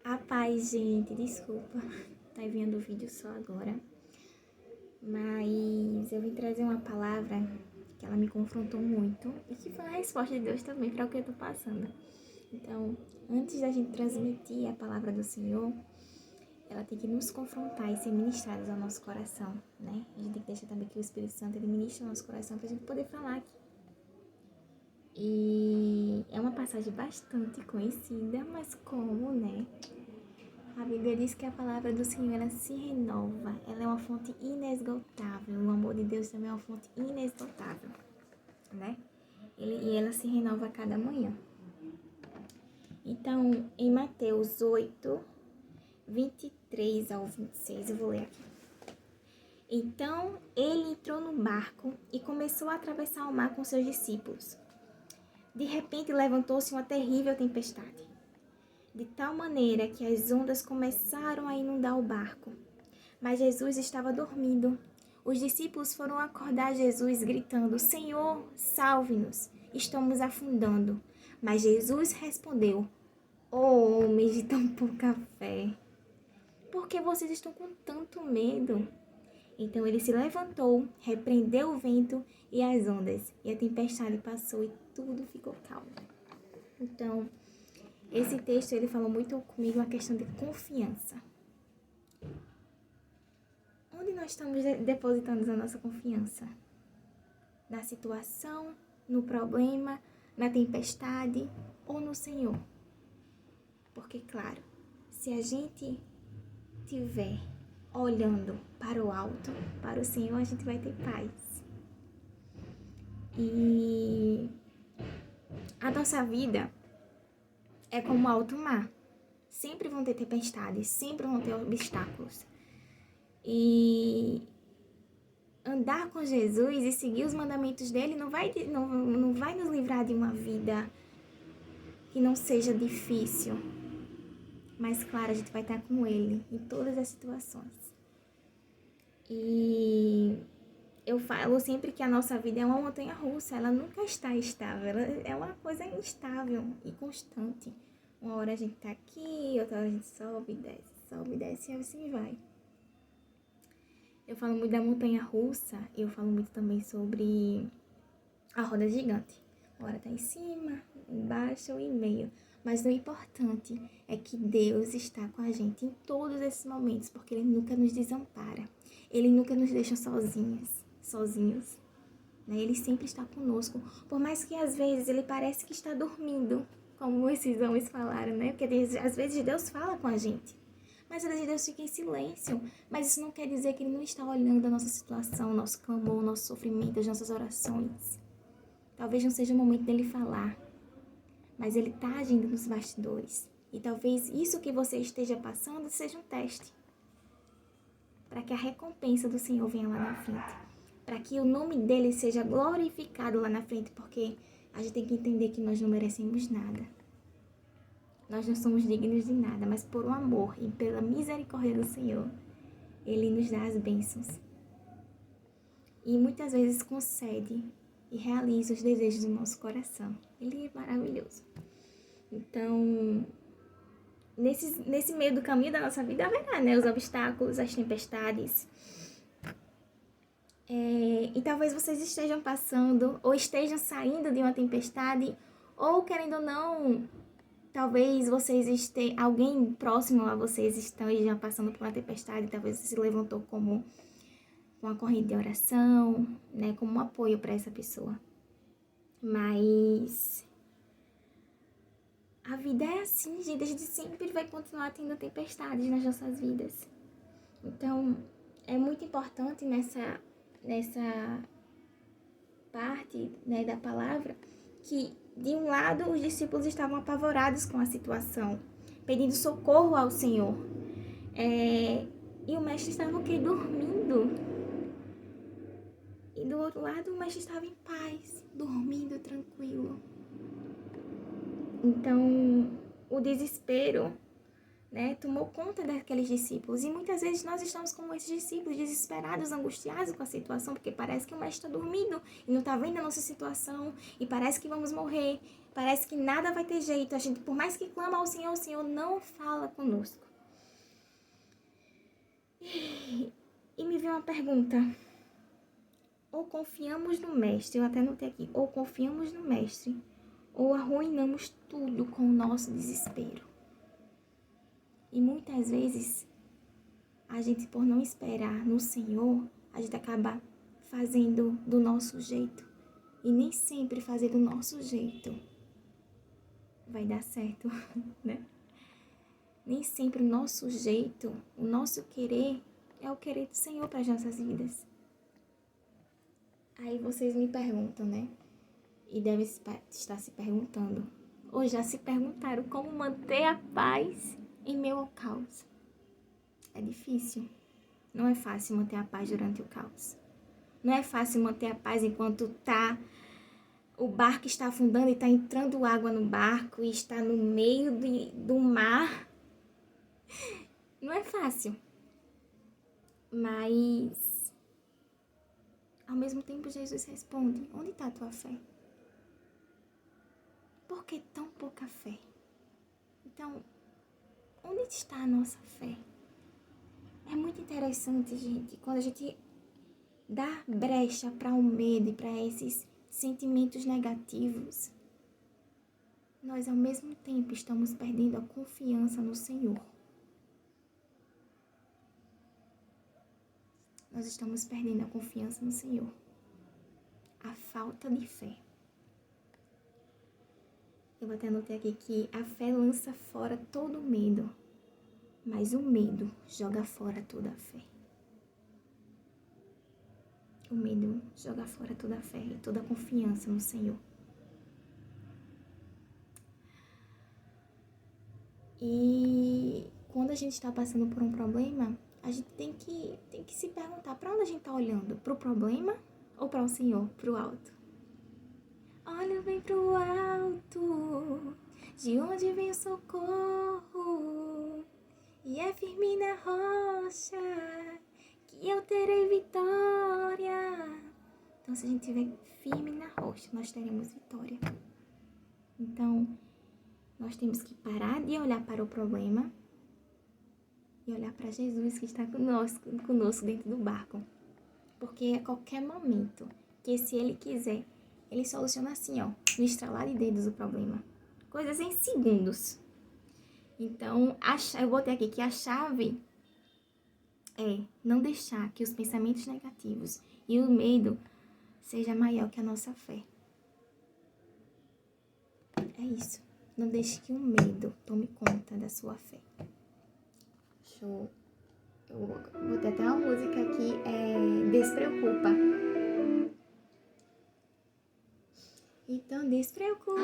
A paz, gente, desculpa, tá vendo o vídeo só agora, mas eu vim trazer uma palavra que ela me confrontou muito e que foi a resposta de Deus também para o que eu tô passando. Então, antes da gente transmitir a palavra do Senhor, ela tem que nos confrontar e ser ministrada ao nosso coração, né? A gente tem que deixar também que o Espírito Santo ele ministre o nosso coração pra gente poder falar aqui. E é uma passagem bastante conhecida, mas como, né? A Bíblia diz que a palavra do Senhor, ela se renova. Ela é uma fonte inesgotável. O amor de Deus também é uma fonte inesgotável, né? E ela se renova a cada manhã. Então, em Mateus 8, 23 ao 26, eu vou ler aqui. Então, ele entrou no barco e começou a atravessar o mar com seus discípulos. De repente, levantou-se uma terrível tempestade, de tal maneira que as ondas começaram a inundar o barco. Mas Jesus estava dormindo. Os discípulos foram acordar Jesus gritando: Senhor, salve-nos, estamos afundando. Mas Jesus respondeu: Oh, homens de tão pouca fé, por que vocês estão com tanto medo? Então ele se levantou, repreendeu o vento e as ondas, e a tempestade passou e tudo ficou calmo. Então, esse texto ele falou muito comigo a questão de confiança. Onde nós estamos depositando a nossa confiança? Na situação, no problema, na tempestade ou no Senhor? Porque, claro, se a gente tiver olhando para o alto, para o Senhor, a gente vai ter paz. E a nossa vida é como alto mar. Sempre vão ter tempestades, sempre vão ter obstáculos. E andar com Jesus e seguir os mandamentos dele não vai nos livrar de uma vida que não seja difícil. Mas, claro, a gente vai estar com ele em todas as situações. E eu falo sempre que a nossa vida é uma montanha-russa. Ela nunca está estável. Ela é uma coisa instável e constante. Uma hora a gente tá aqui, outra hora a gente sobe e desce, e assim vai. Eu falo muito da montanha-russa, eu falo muito também sobre a roda gigante. Uma hora tá em cima, embaixo ou em meio. Mas o importante é que Deus está com a gente em todos esses momentos, porque Ele nunca nos desampara. Ele nunca nos deixa sozinhos. Né? Ele sempre está conosco. Por mais que às vezes Ele parece que está dormindo, como esses homens falaram, né? Porque às vezes Deus fala com a gente. Mas às vezes Deus fica em silêncio. Mas isso não quer dizer que Ele não está olhando a nossa situação, nosso clamor, nosso sofrimento, as nossas orações. Talvez não seja o momento dele falar, mas ele está agindo nos bastidores. E talvez isso que você esteja passando seja um teste, para que a recompensa do Senhor venha lá na frente, para que o nome dele seja glorificado lá na frente, porque a gente tem que entender que nós não merecemos nada. Nós não somos dignos de nada, mas por um amor e pela misericórdia do Senhor, ele nos dá as bênçãos. E muitas vezes concede e realiza os desejos do nosso coração. Ele é maravilhoso. Então, nesse meio do caminho da nossa vida haverá, né? Os obstáculos, as tempestades. E talvez vocês estejam passando ou estejam saindo de uma tempestade, ou querendo ou não, talvez alguém próximo a vocês esteja passando por uma tempestade, talvez você se levantou como uma corrente de oração, né? Como um apoio para essa pessoa. Mas a vida é assim, gente. A gente sempre vai continuar tendo tempestades nas nossas vidas. Então, é muito importante nessa parte, né, da palavra, que de um lado os discípulos estavam apavorados com a situação, pedindo socorro ao Senhor. E o mestre estava o quê? Dormindo. E do outro lado o mestre estava em paz, dormindo tranquilo. Então, o desespero né, tomou conta daqueles discípulos. E muitas vezes nós estamos como esses discípulos, desesperados, angustiados com a situação, porque parece que o mestre está dormindo e não está vendo a nossa situação, e parece que vamos morrer, parece que nada vai ter jeito. A gente, por mais que clama ao Senhor, o Senhor não fala conosco. E me veio uma pergunta. Ou confiamos no mestre, eu até anotei aqui, ou confiamos no mestre, ou arruinamos tudo com o nosso desespero. E muitas vezes, a gente, por não esperar no Senhor, a gente acaba fazendo do nosso jeito. E nem sempre fazer do nosso jeito vai dar certo, né? Nem sempre o nosso jeito, o nosso querer, é o querer do Senhor para as nossas vidas. Aí vocês me perguntam, né? E devem estar se perguntando, ou já se perguntaram, como manter a paz em meio ao caos. É difícil. Não é fácil manter a paz durante o caos. Não é fácil manter a paz enquanto o barco está afundando e está entrando água no barco e está no meio do mar. Não é fácil. Mas, ao mesmo tempo, Jesus responde, onde está a tua fé? Por que tão pouca fé? Então, onde está a nossa fé? É muito interessante, gente, quando a gente dá brecha para o medo e para esses sentimentos negativos, nós ao mesmo tempo estamos perdendo a confiança no Senhor. Nós estamos perdendo a confiança no Senhor. A falta de fé. Eu até anotei aqui que a fé lança fora todo o medo, mas o medo joga fora toda a fé. O medo joga fora toda a fé e toda a confiança no Senhor. E quando a gente está passando por um problema, a gente tem que se perguntar, para onde a gente está olhando? Para o problema ou para o Senhor, para o alto? Olha bem para o alto, de onde vem o socorro, e é firme na rocha que eu terei vitória. Então, se a gente estiver firme na rocha, nós teremos vitória. Então, nós temos que parar de olhar para o problema e olhar para Jesus que está conosco dentro do barco. Porque a qualquer momento, que se Ele quiser, Ele soluciona assim, ó, no estralar de dedos o problema. Coisas em segundos. Então, eu botei aqui que a chave é não deixar que os pensamentos negativos e o medo seja maior que a nossa fé. É isso. Não deixe que o medo tome conta da sua fé. Eu botei até uma música aqui, Despreocupa. Então despreocupa.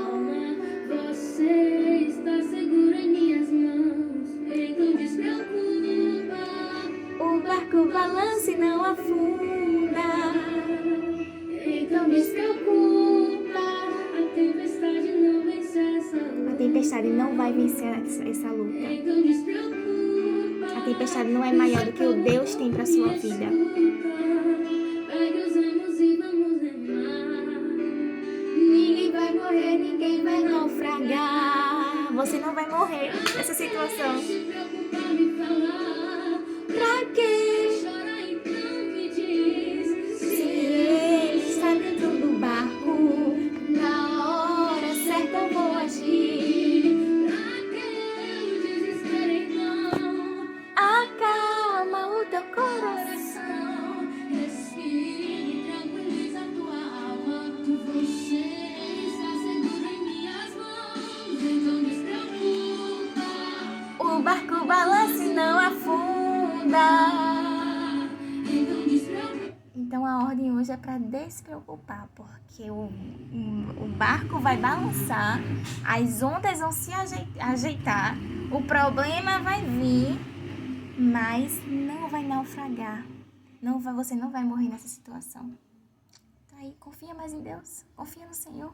Você está seguro em minhas mãos. Então despreocupa. O barco balança e não afunda. Então despreocupa. A tempestade não vence essa luta. A tempestade não vai vencer essa luta. Então despreocupa. A tempestade não é maior do que o Deus tem para sua vida. Pegue os remos e vamos remar. Ninguém vai morrer, ninguém vai Naufragar. Você não vai morrer nessa situação. se preocupar em falar. Pra quê? Chora então me diz. Se Ele está dentro do barco, na hora certa eu vou agir. Pra que o desespero então? Acalma o teu coração. Respire, tranquiliza tua alma. Você está seguro em minhas mãos. Então despreocupa. O barco balança e não afunda. Então despreocupa. Então a ordem hoje é para despreocupar, porque o barco vai balançar, as ondas vão se ajeitar, o problema vai vir, mas não vai naufragar. Você não vai morrer nessa situação. Então aí, confia mais em Deus, confia no Senhor.